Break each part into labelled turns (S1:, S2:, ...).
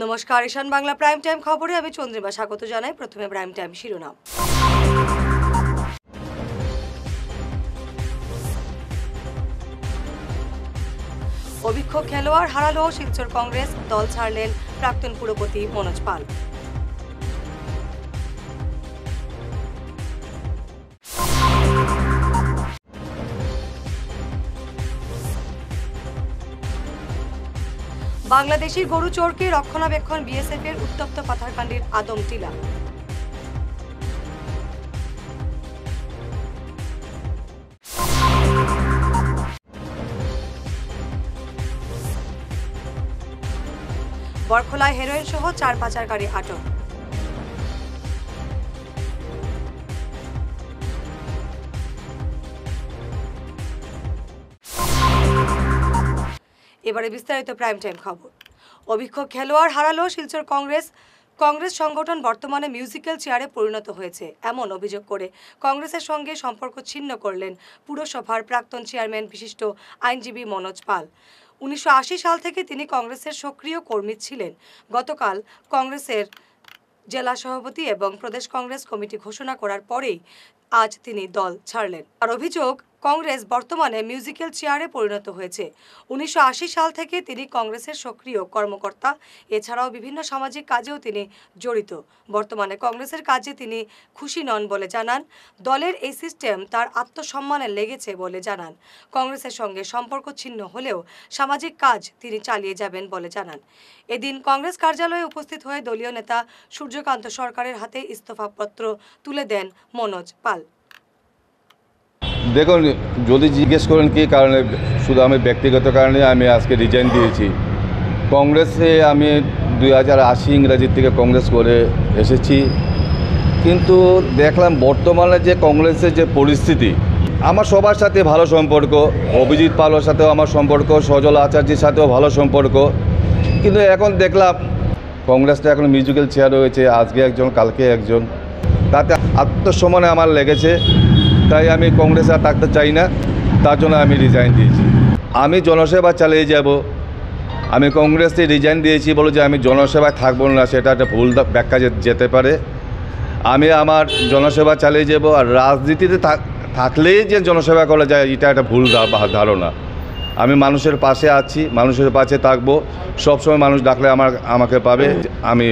S1: নমস্কার, ঈশান Bangla prime time খবরে আমি চন্দ্রিমা স্বাগত জানাই। প্রথমে প্রাইম টাইম শিরোনাম। অভিজ্ঞ খেলোয়াড় হারালো শিলচর কংগ্রেস, দল ছাড়লেন প্রাক্তন পুরপতি মনোজ পাল। বাংলাদেশি গরু চোরকে রক্ষণাবেক্ষণ বিএসএফ এর উত্তপ্ত পাথারকান্দির আদম টিলা। বরখোলায় হেরোইন সহ 4 পাচারকারী আটক। এবারে বিস্তারিত প্রাইম টাইম খবর। অভিজ্ঞ খেলোয়াড় হারালো শিলচর কংগ্রেস। কংগ্রেস সংগঠন বর্তমানে মিউজিক্যাল চেয়ারে পরিণত হয়েছে এমন অভিযোগ করে কংগ্রেসের সঙ্গে সম্পর্ক ছিন্ন করলেন পুরসভার প্রাক্তন চেয়ারম্যান বিশিষ্ট আইনজীবী মনোজ পাল। 1980 সাল থেকে তিনি কংগ্রেসের সক্রিয় কর্মী ছিলেন। গতকাল কংগ্রেসের জেলা সভাপতি এবং প্রদেশ কংগ্রেস কমিটি ঘোষণা করার পরেই আজ তিনি দল ছাড়লেন। আর অভিযোগ, কংগ্রেস বর্তমানে মিউজিক্যাল চেয়ারে পরিণত হয়েছে। 1980 সাল থেকে তিনি কংগ্রেসের সক্রিয় কর্মকর্তা। এছাড়াও বিভিন্ন সামাজিক কাজেও তিনি জড়িত। বর্তমানে কংগ্রেসের কাজে তিনি খুশি নন বলে জানান। দলের এই সিস্টেম তার আত্মসম্মানে লেগেছে বলে জানান। কংগ্রেসের সঙ্গে সম্পর্ক ছিন্ন হলেও সামাজিক কাজ তিনি চালিয়ে যাবেন বলে জানান। এদিন কংগ্রেস কার্যালয়ে উপস্থিত হয়ে দলীয় নেতা সূর্যকান্ত সরকারের হাতে ইস্তফাপত্র তুলে দেন মনোজ পাল।
S2: দেখুন, যদি জিজ্ঞেস করেন কী কারণে, শুধু আমি ব্যক্তিগত কারণে আমি আজকে রিজাইন দিয়েছি। কংগ্রেসে আমি 2080 ইংরাজির থেকে কংগ্রেস করে এসেছি, কিন্তু দেখলাম বর্তমানে যে কংগ্রেসের যে পরিস্থিতি, আমার সবার সাথে ভালো সম্পর্ক, অভিজিৎ পালের সাথেও আমার সম্পর্ক, সজল আচার্যের সাথেও ভালো সম্পর্ক, কিন্তু এখন দেখলাম কংগ্রেসটা এখন মিউজিক্যাল চেয়ার রয়েছে, আজকে একজন কালকে একজন, তাতে আত্মসম্মানে আমার লেগেছে। তাই আমি কংগ্রেসে আর থাকতে চাই না, তার জন্য আমি রিজাইন দিয়েছি। আমি জনসেবা চালিয়ে যাব। আমি কংগ্রেসে রিজাইন দিয়েছি বলে যে আমি জনসেবায় থাকবো না, সেটা একটা ভুল ব্যাখ্যা যেতে পারে। আমি আমার জনসেবা চালিয়ে যাব, আর রাজনীতিতে থাকলেই যে জনসেবা করা যায় এটা একটা ভুল ধারণা। আমি মানুষের পাশে আছি, মানুষের পাশে থাকবো, সবসময় মানুষ ডাকলে আমাকে পাবে। আমি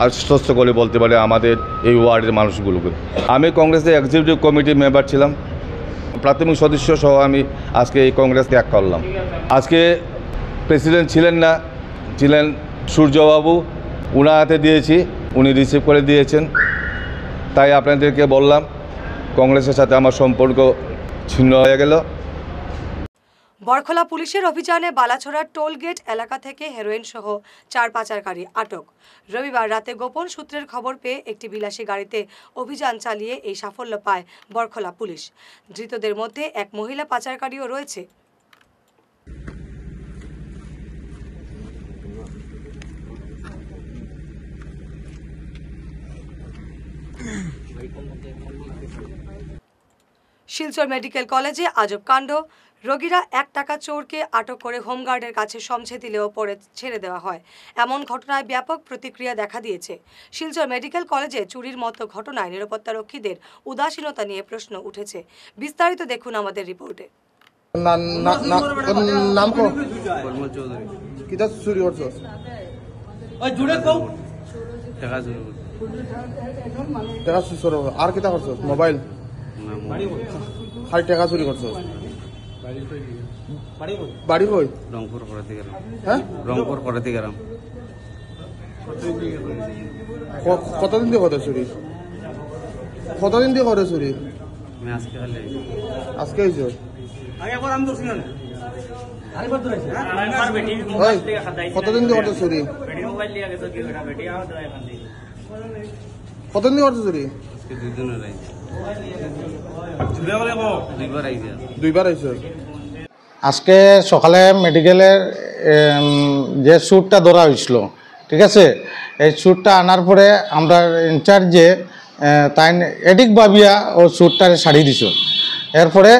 S2: আশ্বস্ত করে বলতে পারি আমাদের এই ওয়ার্ডের মানুষগুলোকে। আমি কংগ্রেসের এক্সিকিউটিভ কমিটির মেম্বার ছিলাম, প্রাথমিক সদস্য সহ আমি আজকে এই কংগ্রেস ত্যাগ করলাম। আজকে প্রেসিডেন্ট ছিলেন না, ছিলেন সূর্যবাবু, ওনার হাতে দিয়েছি, উনি রিসিভ করে দিয়েছেন। তাই আপনাদেরকে বললাম কংগ্রেসের সাথে আমার সম্পর্ক ছিন্ন হয়ে গেল।
S1: বরখোলা পুলিশের অভিযানে বালাছড়ার টোল গেট এলাকা থেকে হেরোইন সহ 4 পাচারকারী আটক। রবিবার রাতে গোপন সূত্রের খবর পেয়ে একটি বিলাসী গাড়িতে অভিযান চালিয়ে এই সাফল্য পায় বরখোলা পুলিশ। ধৃতদের মধ্যে এক মহিলা পাচারকারীও রয়েছে। শিলচর মেডিকেল কলেজে আজব কাণ্ড। রোগীরা 1 টাকা চোরকে আটক করে হোমগার্ডের কাছে সমঝে দিলেও পরে ছেড়ে দেওয়া হয়। এমন ঘটনায় ব্যাপক প্রতিক্রিয়া দেখা দিয়েছে। শিলচর মেডিকেল কলেজে চুরির মতো ঘটনায় নিরাপত্তারক্ষীদের উদাসীনতা নিয়ে প্রশ্ন উঠেছে। বিস্তারিত দেখুন আমাদের রিপোর্টে।
S3: মোবাইল টাকা চুরি করছো? বাড়ি কই? রংপুর করাতে গেলাম। হ্যাঁ, রংপুর করাতে গেলাম। কতদিন দিয়ে করে চুরি? কতদিন দিয়ে করে চুরি? আজকে হয়েছে। কতদিন দিয়ে করতে চুরি? কতদিন দিয়ে করতে চুরি? দুইবার আইছে।
S4: আজকে সকালে মেডিকেলের যে স্যুটটা ধরা হয়েছিল, ঠিক আছে, এই স্যুটটা আনার পরে আমরা ইনচার্জে তাই এডিক ভাবিয়া ও স্যুটটারে ছাড়ি দিছ। এরপরে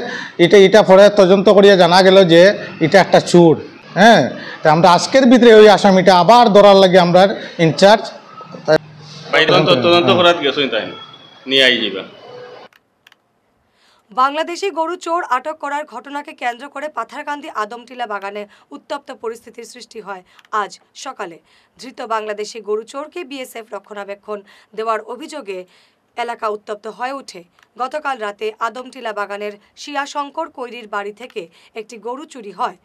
S4: এটা পরে তদন্ত করিয়া জানা গেল যে এটা একটা চুর। হ্যাঁ, তা আমরা আজকের ভিতরে ওই আসামিটা আবার ধরার লাগে আমরা ইনচার্জ
S5: তদন্ত করার গেছেন তাই নিয়ে আই যাবা।
S1: বাংলাদেশি গরু চোর আটক করার ঘটনাকে কেন্দ্র করে পাথারকান্দি আদমটিলা বাগানে উত্তপ্ত পরিস্থিতির সৃষ্টি হয় আজ সকালে। ধৃত বাংলাদেশি গরু চোরকে বিএসএফ রক্ষণাবেক্ষণ দেওয়ার অভিযোগে এলাকা উত্তপ্ত হয়ে ওঠে। গতকাল রাতে আদমটিলা বাগানের শিয়াশঙ্কর কৈরির বাড়ি থেকে একটি গরু চুরি হয়।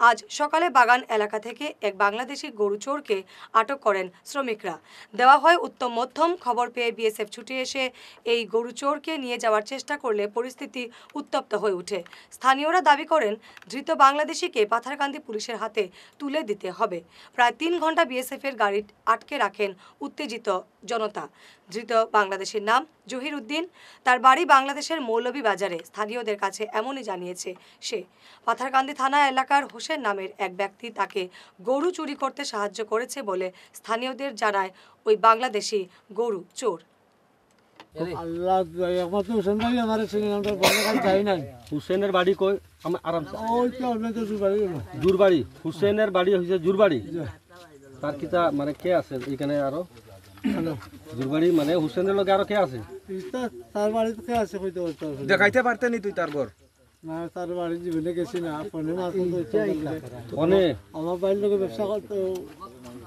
S1: আজ সকালে বাগান এলাকা থেকে এক বাংলাদেশি গরু চোরকে আটক করেন শ্রমিকরা। দেওয়া হয় উত্তম মধ্যম। খবর পেয়ে বিএসএফ ছুটে এসে এই গরু চোরকে নিয়ে যাওয়ার চেষ্টা করলে পরিস্থিতি উত্তপ্ত হয়ে ওঠে। স্থানীয়রা দাবি করেন ধৃত বাংলাদেশিকে পাথারকান্দি পুলিশের হাতে তুলে দিতে হবে। প্রায় 3 ঘন্টা বিএসএফের গাড়ি আটকে রাখেন উত্তেজিত জনতা। ধৃত বাংলাদেশের নাম জহির উদ্দিন। তার বাড়ি বাংলাদেশের মৌলভীবাজারে। স্থানীয়দের কাছে এমনই জানিয়েছে সে। পাথারকান্দি থানা এলাকার হোসেন নামের এক ব্যক্তি তাকে গরু চুরি করতে সাহায্য করেছে বলে স্থানীয়দের জানায় ওই বাংলাদেশি গরু চোর।
S6: হুসেনের বাড়ি কই আরাম জুরবাড়ি। হুসেনের বাড়ি হয়েছে জুরবাড়ি। তার কিতা মানে কে আছে এখানে আরো জুরবাড়ি মানে হুসেনের লোক আরো কে আছে?
S7: তার বাড়িতে কে আছে কইতে পারতো
S3: দেখাইতে পারতেনি তুই তার ঘর?
S7: না, তার বাড়ি জীবনে গেছি না। ফোনে
S6: ফোনে
S7: আমার বাড়ির লোকে ব্যবসা করতো,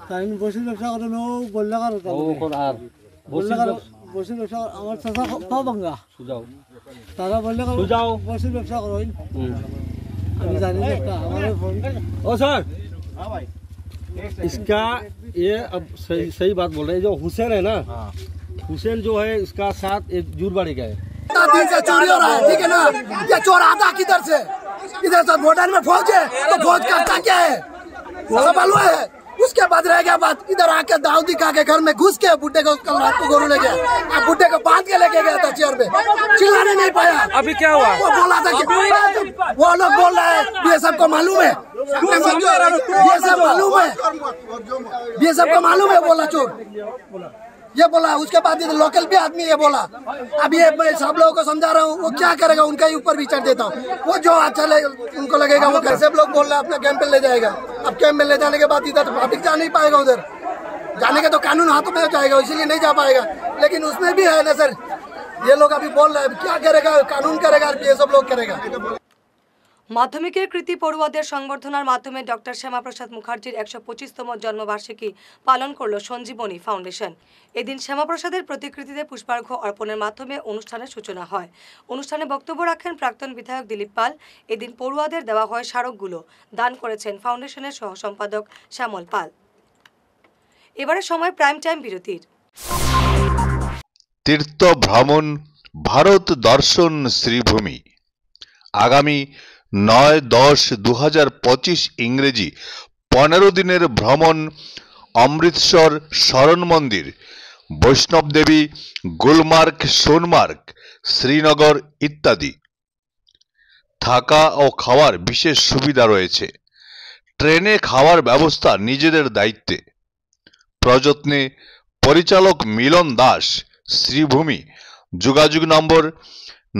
S7: তাই বসে ব্যবসা করতো না। বললে কারো
S6: আর
S7: বললে কারো বসে ব্যবসা আমার চাষা পা ভাঙ্গা
S6: সুজাও
S7: তারা বললে
S6: সুজাও
S7: বসে ব্যবসা করো। আমি জানি না একটা আমার ফোন।
S6: ओ सर इसका ये अब सही बात बोल रहे हैं। जो हुसैन है ना, हुसैन जो है इसका साथ एक जूरबाड़ी का है।
S8: दिन से चोरी हो रहा है, ठीक है ना। ये चोर आता किधर से? इधर से बॉर्डर में फौज है, तो फौज करता क्या है सब मालूम है। उसके बाद रह गया बात, इधर आके दाऊदी का के घर में घुस के बुड्ढे को कल रात को गोरू ले गया। अब बुड्ढे को बांध के लेके गया था चेयर पे, चिल्लाने नहीं पाया।
S3: अभी क्या हुआ?
S8: वो बोला था कि वो लोग बोल रहे हैं बीएसएफ को मालूम है, बीएसएफ मालूम है, बीएसएफ को मालूम है बोला चोर, ये बोला। उसके बाद ये लोकल भी आदमी ये बोला। अब ये मैं सब लोगों को समझा रहा हूँ, वो क्या करेगा उनका ही ऊपर भी चढ़ देता हूँ। वो जो अच्छा उनको लगेगा वो कर। सब लोग बोल रहे हैं अपना कैंप पे ले जाएगा। अब कैंप में ले जाने के बाद इधर तो पब्लिक जा नहीं पाएगा, उधर जाने के तो कानून हाथों में जाएगा, इसीलिए नहीं जा पाएगा। लेकिन उसमें भी है ना सर, ये लोग अभी बोल रहे हैं क्या करेगा, कानून करेगा ये सब लोग करेगा।
S1: মাধ্যমিকের কৃতি পড়ুয়াদের সংবর্ধনার মাধ্যমে ডক্টর শ্যামাপ্রসাদ মুখার্জির 125তম জন্মবার্ষিকী পালন করল সঞ্জীবনী ফাউন্ডেশন। এদিন শ্যামাপ্রসাদের প্রতিকৃতিতে পুষ্পার্ঘ্য অর্পণের মাধ্যমে অনুষ্ঠানের সূচনা হয়। অনুষ্ঠানে বক্তব্য রাখেন প্রাক্তন বিধায়ক দিলীপ পাল। এদিন পড়ুয়াদের দেওয়া হয় স্মারকগুলো। দান করেছেন ফাউন্ডেশনের সহ সম্পাদক শ্যামল পাল। এবারে সময় প্রাইম টাইম বিরতির।
S9: তীর্থ ভ্রমণ ভারত দর্শন শ্রীভূমি আগামী 9-10-2025 ইংরেজি 15 দিনের ভ্রমণ অমৃতসর শরণ মন্দির, বৈষ্ণব দেবী, গুলমার্গ, সোনমার্গ, শ্রীনগর ইত্যাদি। থাকা ও খাওয়ার বিশেষ সুবিধা রয়েছে। ট্রেনে খাওয়ার ব্যবস্থা নিজেদের দায়িত্বে। প্রযত্নে পরিচালক মিলন দাস, শ্রীভূমি। যোগাযোগ নম্বর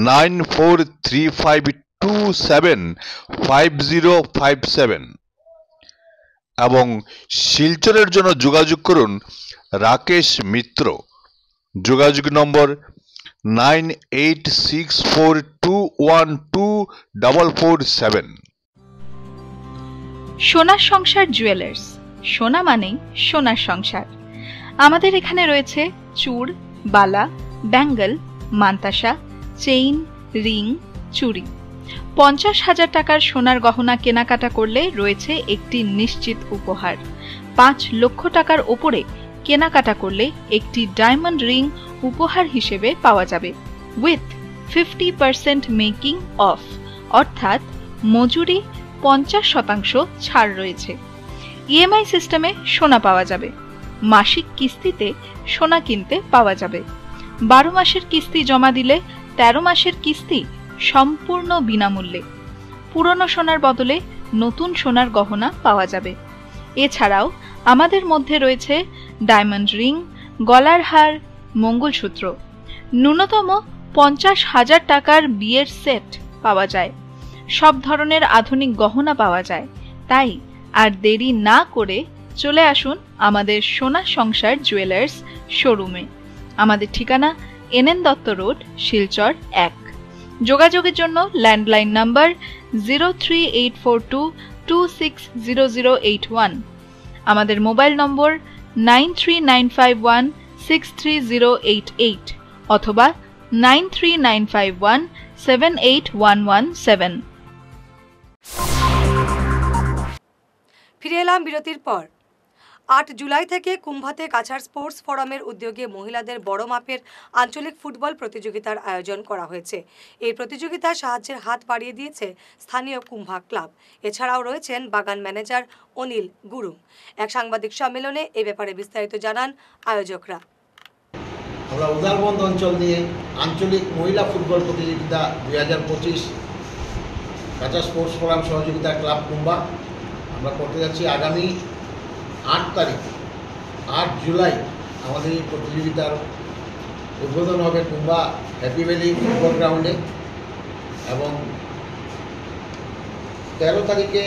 S9: 9435275057 এবং শিলচরের জন্য যোগাযোগ করুন রাকেশ মিত্র। যোগাযোগ নম্বর 9864212447।
S10: সোনার সংসার জুয়েলার্স, সোনা মানেই সোনার সংসার। আমাদের এখানে রয়েছে চূড়, বালা, ব্যাঙ্গল, মান্তাসা, চেইন, রিং, চুড়ি। 50,000 টাকার সোনার গহনা কেনাকাটা করলে রয়েছে একটি নিশ্চিত উপহার। 5 লক্ষ টাকার ওপরে কেনাকাটা করলে একটি ডায়মন্ড রিং উপহার হিসেবে পাওয়া যাবে উইথ 50% মেকিং অফ, অর্থাৎ মজুরি 50% ছাড় রয়েছে। ইএমআই সিস্টেমে সোনা পাওয়া যাবে। মাসিক কিস্তিতে সোনা কিনতে পাওয়া যাবে। 12 মাসের কিস্তি জমা দিলে 13 মাসের কিস্তি সম্পূর্ণ বিনামূল্যে। পুরনো সোনার বদলে নতুন সোনার গহনা পাওয়া যাবে। এছাড়াও আমাদের মধ্যে রয়েছে ডায়মন্ড রিং, গলার হার, মঙ্গলসূত্র। ন্যূনতম 50,000 টাকার বিয়ের সেট পাওয়া যায়। সব ধরনের আধুনিক গহনা পাওয়া যায়। তাই আর দেরি না করে চলে আসুন আমাদের সোনা সংসার জুয়েলার্স শোরুমে। আমাদের ঠিকানা NN দত্ত রোড, শিলচর 1। যোগাযোগের জন্য ল্যান্ডলাইন নাম্বার 03842260081, আমাদের মোবাইল নম্বর 9395163088 অথবা 9395178117।
S1: ফিরে এলাম বিরতির পর। 8 জুলাই থেকে কুম্ভাতে কাছাড় স্পোর্টস ফোরামের উদ্যোগে মহিলাদের বড় মাপের আঞ্চলিক ফুটবল প্রতিযোগিতার আয়োজন করা হয়েছে। এই প্রতিযোগিতায় সাহায্যের হাত বাড়িয়ে দিয়েছে স্থানীয় কুম্ভা ক্লাব। এছাড়াও রয়েছেন বাগান ম্যানেজার অনিল গুরুং। এক সাংবাদিক সম্মেলনে এ ব্যাপারে বিস্তারিত জানান আয়োজকরা।
S11: আমরা উদারবন্দ অঞ্চল নিয়ে আঞ্চলিক মহিলা ফুটবল প্রতিযোগিতা 2025 কাছাড় স্পোর্টস ফোরাম সহযোগিতা ক্লাব কুম্ভা আমরা করতে যাচ্ছি আগামী 8 তারিখ 8 জুলাই আমাদের এই প্রতিযোগিতার উদ্বোধন হবে কুম্ভা হ্যাপি ভ্যালি ফুটবল গ্রাউন্ডে এবং 13 তারিখে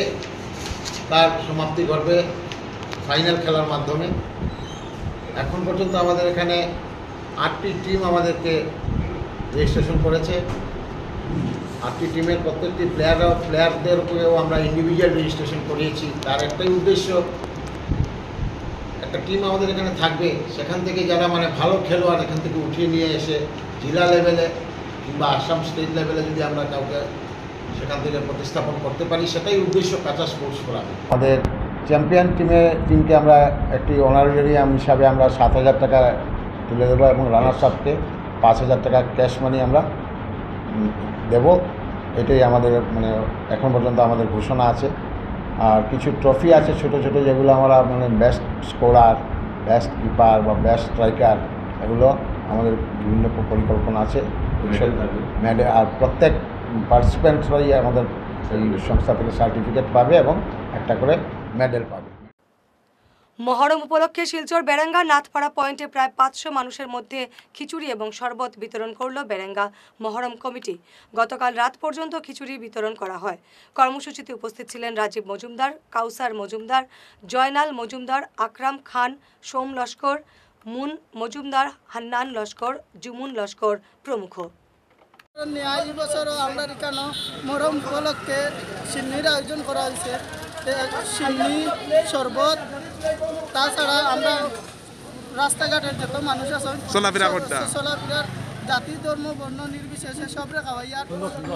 S11: তার সমাপ্তি ঘটবে ফাইনাল খেলার মাধ্যমে। এখন পর্যন্ত আমাদের এখানে 8টি টিম আমাদেরকে রেজিস্ট্রেশন করেছে। 8টি টিমের প্রত্যেকটি প্লেয়ারদের উপরেও আমরা ইন্ডিভিজুয়াল রেজিস্ট্রেশন করিয়েছি। তার একটাই উদ্দেশ্য, একটা টিম আমাদের এখানে থাকবে, সেখান থেকে যারা ভালো খেলোয়াড় এখান থেকে উঠিয়ে নিয়ে এসে জেলা লেভেলে কিংবা আসাম স্টেট লেভেলে যদি আমরা কাউকে সেখান থেকে প্রতিস্থাপন করতে পারি, সেটাই উদ্দেশ্য কাছাড় স্পোর্টস ফোরামে। আমাদের চ্যাম্পিয়ন টিমকে আমরা একটি অনারিয়াম হিসাবে আমরা 7,000 টাকা তুলে দেবো এবং রানার্স আপকে 5,000 টাকা ক্যাশ মানি আমরা দেব। এটাই আমাদের এখন পর্যন্ত আমাদের ঘোষণা আছে। আর কিছু ট্রফি আছে ছোট ছোট, যেগুলো আমরা বেস্ট স্কোরার, বেস্ট কিপার বা বেস্ট স্ট্রাইকার, এগুলো আমাদের বিভিন্ন পরিকল্পনা আছে। মেডেল আর প্রত্যেক পার্টিসিপেন্টরাই আমাদের এই সংস্থা থেকে সার্টিফিকেট পাবে এবং একটা করে মেডেল পাবে।
S1: মহরম উপলক্ষে শিলচর বেরেঙ্গা নাথপাড়া পয়েন্টে প্রায় 500 মানুষের মধ্যে খিচুড়ি এবং শরবত বিতরণ করল বেরেঙ্গা মহরম কমিটি। গতকাল রাত পর্যন্ত খিচুড়ি বিতরণ করা হয়। কর্মসূচিতে উপস্থিত ছিলেন রাজীব মজুমদার, কাউসার মজুমদার, জয়নাল মজুমদার, আকরাম খান, সোম লস্কর, মুন মজুমদার, হান্নান লস্কর, জুমুন লস্কর প্রমুখ।
S7: এই বছরও আমরা এখানে মহরম উপলক্ষে সিন্নির আয়োজন করা হয়েছে। সিন্নি, শরবত, তাছাড়া আমরা রাস্তাঘাটের যত মানুষ আছে চলাফেরার জাতি ধর্ম বর্ণ নির্বিশেষে সবরে খাওয়াইয়ার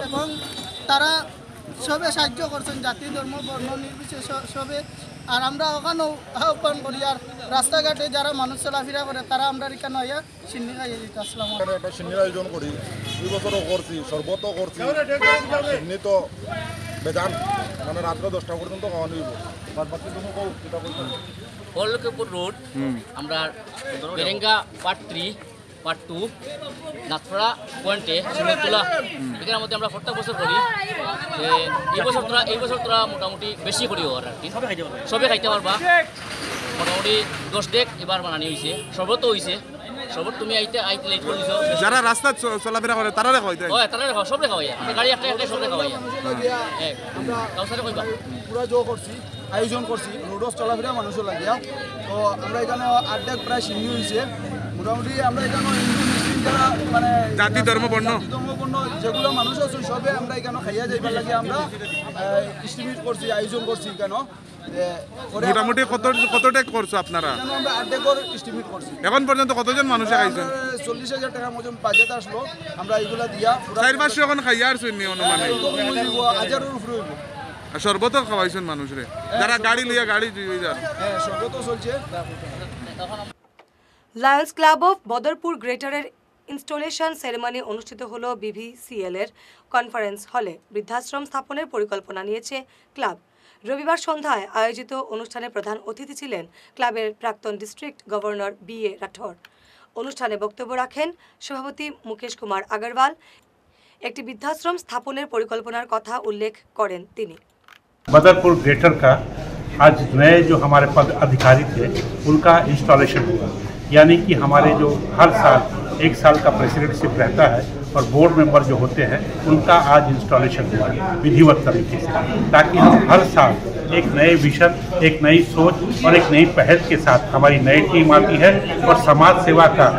S7: এবং তারা সবে সাহায্য করছেন, জাতি ধর্ম বর্ণ নির্বিশেষে সবে। আর আমরা ওখানেও আহ্বান করি, আর রাস্তাঘাটে যারা মানুষ চলাফেরা করে তারা আমরা এখানে হইয়া সিন্নি খাইয়ে দিতে আসলাম।
S12: একটা সিন্নির আয়োজন করি, 2 বছরও করছি, শরবতও করছি, সিন্নি তো বেদান রাত্রে 10টা পর্যন্ত খাওয়া নিব।
S13: পল্লকীপুর রোড, আমরা বেরেঙ্গা পার্ট 3, পার্ট 2, নাথপাড়া পয়েন্টে শিমুলতলা, এখানের মধ্যে আমরা প্রত্যেক বছর করি। এই বছর তোরা মোটামুটি বেশি করি আর কি, সবে খাইতে পারবা। মোটামুটি 10 ডেক এবার বানানি হয়েছে, শরবতও হয়েছে। শরবত তুমি আইতে লেট করে দিছো।
S3: যারা রাস্তা চলাফেরা করে তারা খাওয়াই দেয়?
S13: হয়, তারা খাওয়া, সবরে খাওয়াই। আমরা গাড়ি একটা সবরে খাওয়াই।
S12: আমরা কাউসারে কইবা পুরা জো করছি, আয়োজন করছি রোডস চলাফেরা মানুষের লাগিয়া। তো আমরা এখানে 8 ডেক প্রায় সিন্নি হয়েছে। মোটামুটি আমরা এখানে হিন্দু মুসলিম যারা জাতি ধর্ম বর্ণ যেগুলো মানুষ আছে সবে আমরা এখানে খাইয়া যাইবার লাগে আমরা এস্টিমেট করছি, আয়োজন করছি। কেন
S3: মোটামুটি কত ডেক করছো আপনারা?
S12: আমরা 8 ডেকের এস্টিমেট করছি।
S3: এখন পর্যন্ত কতজন মানুষ খাইছেন?
S12: 40,000 টাকা মতন বাজেট আসলো। আমরা এগুলা দিয়া
S3: 4-500 এখন খাইয়া আসছেন নি অনুমানে?
S12: 1000-এর উপরে হইব।
S3: আর শরবতও খাওয়াইছেন মানুষরে যারা গাড়ি লইয়া গাড়ি যান?
S12: হ্যাঁ, শরবতও চলছে।
S1: লায়ন্স ক্লাব অফ বদরপুর গ্রেটারের ইনস্টলেশন সেরেমনি অনুষ্ঠিত হলো BVCL এর কনফারেন্স হলে। বৃদ্ধাশ্রম স্থাপনের পরিকল্পনা নিয়েছে ক্লাব। রবিবার সন্ধ্যায় আয়োজিত অনুষ্ঠানে প্রধান অতিথি ছিলেন ক্লাবের প্রাক্তন ডিস্ট্রিক্ট গভর্নর BA রাঠোর। অনুষ্ঠানে বক্তব্য রাখেন সভাপতি মুকেশ কুমার আগরওয়াল। একটি বৃদ্ধাশ্রম স্থাপনের পরিকল্পনার কথা উল্লেখ करें তিনি।
S14: बदरपुर ग्रेटर का आज नए जो हमारे पद अधिकारी थे उनका इंस्टॉलेशन हुआ, यानी कि हमारे जो हर साल 1 साल का प्रेसिडेंटशिप रहता है और बोर्ड मेंबर जो होते हैं उनका आज इंस्टॉलेशन हुआ है विधिवत तरीके से, ताकि हम हर साल एक नए विजन, एक नई सोच और एक नई पहल के साथ हमारी नई टीम आती है और समाज सेवा का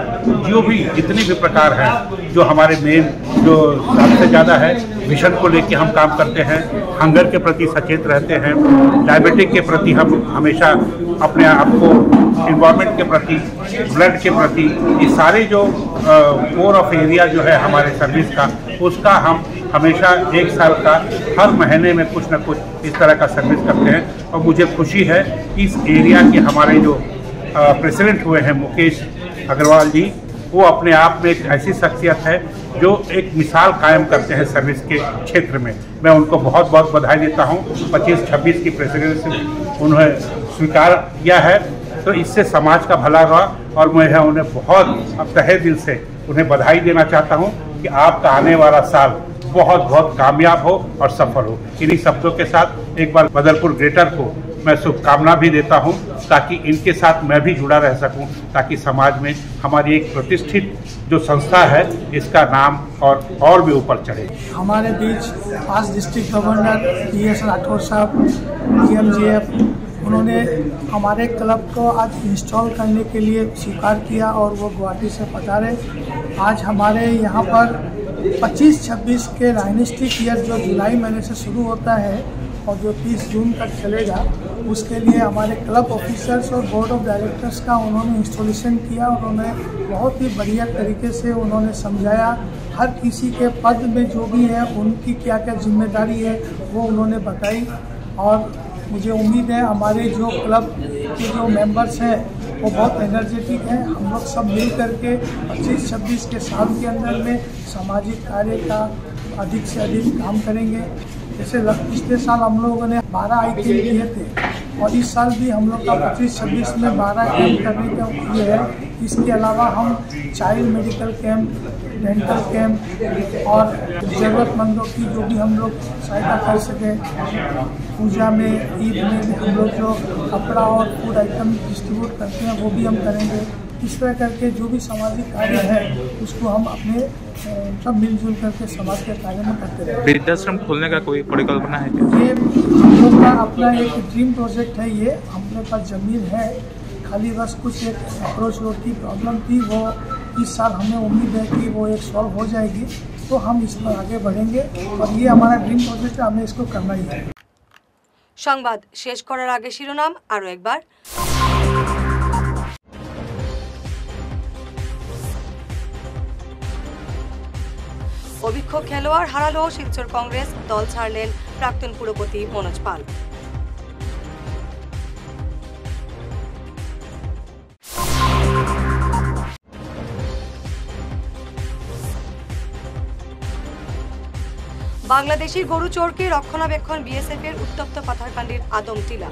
S14: जो भी जितने भी प्रकार हैं जो हमारे मेन जो सबसे ज़्यादा है विजन को लेके हम काम करते हैं, हंगर के प्रति सचेत रहते हैं, डायबिटिक के प्रति हम हमेशा अपने आप को इन्वायरमेंट के प्रति, ब्लड के प्रति, ये सारे जो कोर ऑफ एरिया जो है हमारे सर्विस का, उसका हम हमेशा एक साल का हर महीने में कुछ न कुछ इस तरह का सर्विस करते हैं। और मुझे खुशी है कि इस एरिया के हमारे जो प्रेसिडेंट हुए हैं मुकेश अग्रवाल जी, वो अपने आप में एक ऐसी शख्सियत है जो एक मिसाल कायम करते हैं सर्विस के क्षेत्र में। मैं उनको बहुत बहुत बधाई देता हूँ। 25-26 की प्रेसिडेंसी उन्होंने स्वीकार किया है, तो इससे समाज का भला हुआ और मैं उन्हें बहुत तहे दिल से उन्हें बधाई देना चाहता हूँ कि आपका आने वाला साल बहुत बहुत कामयाब हो और सफल हो। इन्हीं शब्दों के साथ एक बार बदरपुर ग्रेटर को मैं शुभकामना भी देता हूं, ताकि इनके साथ मैं भी जुड़ा रह सकूं, ताकि समाज में हमारी एक प्रतिष्ठित जो संस्था है इसका नाम और भी ऊपर चढ़े।
S7: हमारे बीच आज डिस्ट्रिक्ट गवर्नर PS राठौर साहब DMGF, उन्होंने हमारे क्लब को आज इंस्टॉल करने के लिए स्वीकार किया और वो गुवाहाटी से पधारे। आज हमारे यहाँ पर 25-26 के डायनेस्टिक ईयर जो जुलाई महीने से शुरू होता है और जो 30 जून तक चलेगा, उसके लिए हमारे क्लब ऑफिसर्स और बोर्ड ऑफ डायरेक्टर्स का उन्होंने इंस्टॉलेशन किया। उन्होंने बहुत ही बढ़िया तरीके से उन्होंने समझाया, हर किसी के पद में जो भी है उनकी क्या क्या जिम्मेदारी है वो उन्होंने बताई। और मुझे उम्मीद है हमारे जो क्लब के जो मेंबर्स हैं वो बहुत एनर्जेटिक हैं। हम लोग सब मिल करके 25-26 के साल के अंदर में सामाजिक कार्य का अधिक से अधिक काम करेंगे। जैसे पिछले साल हम लोगों ने 12 आइटम किए थे और इस साल भी हम लोग का 25-26 में 12 कैंप करने का ये है। इसके अलावा हम child medical camp, dental camp और ज़रूरतमंदों की जो भी हम लोग सहायता कर सकें, पूजा में, ईद में हम लोग जो कपड़ा और फूड आइटम डिस्ट्रीब्यूट करते हैं वो भी हम करेंगे। इस तरह करके जो भी सामाजिक कार्य है उसको हम अपने सब मिलजुल करके समाज के कार्य में करते रहें।
S15: वृद्धाश्रम खोलने का कोई परिकल्पना है क्या?
S7: ये हम लोग का अपना एक ड्रीम प्रोजेक्ट है। ये हमारे पास ज़मीन है, खाली बस कुछ एक अप्रोच रोड की प्रॉब्लम थी, वो इस साल हमें उम्मीद है कि वो एक सॉल्व हो जाएगी, तो हम इस पर आगे बढ़ेंगे और ये हमारा ड्रीम प्रोजेक्ट है, हमें इसको करना ही है।
S1: সংবাদ শেষ করার আগে শিরোনাম আরো একবার। অভিজ্ঞ খেলোয়াড় হারালো শিলচর কংগ্রেস, দল ছাড়লেন প্রাক্তন পুরপতি মনোজ পাল। বাংলাদেশি গরু চোরকে রক্ষণাবেক্ষণ BSF এর উত্তপ্ত পাথারকান্ডির আদম টিলা।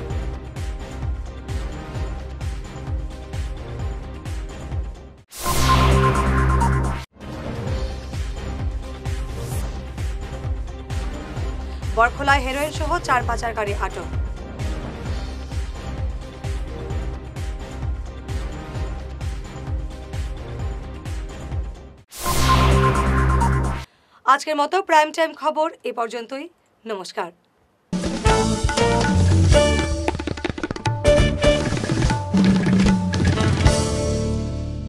S1: বরখলায় হেরোইন সহ 4 পাচারকারী আটক। আজকের মতো প্রাইম টাইম খবর এ পর্যন্তই। নমস্কার।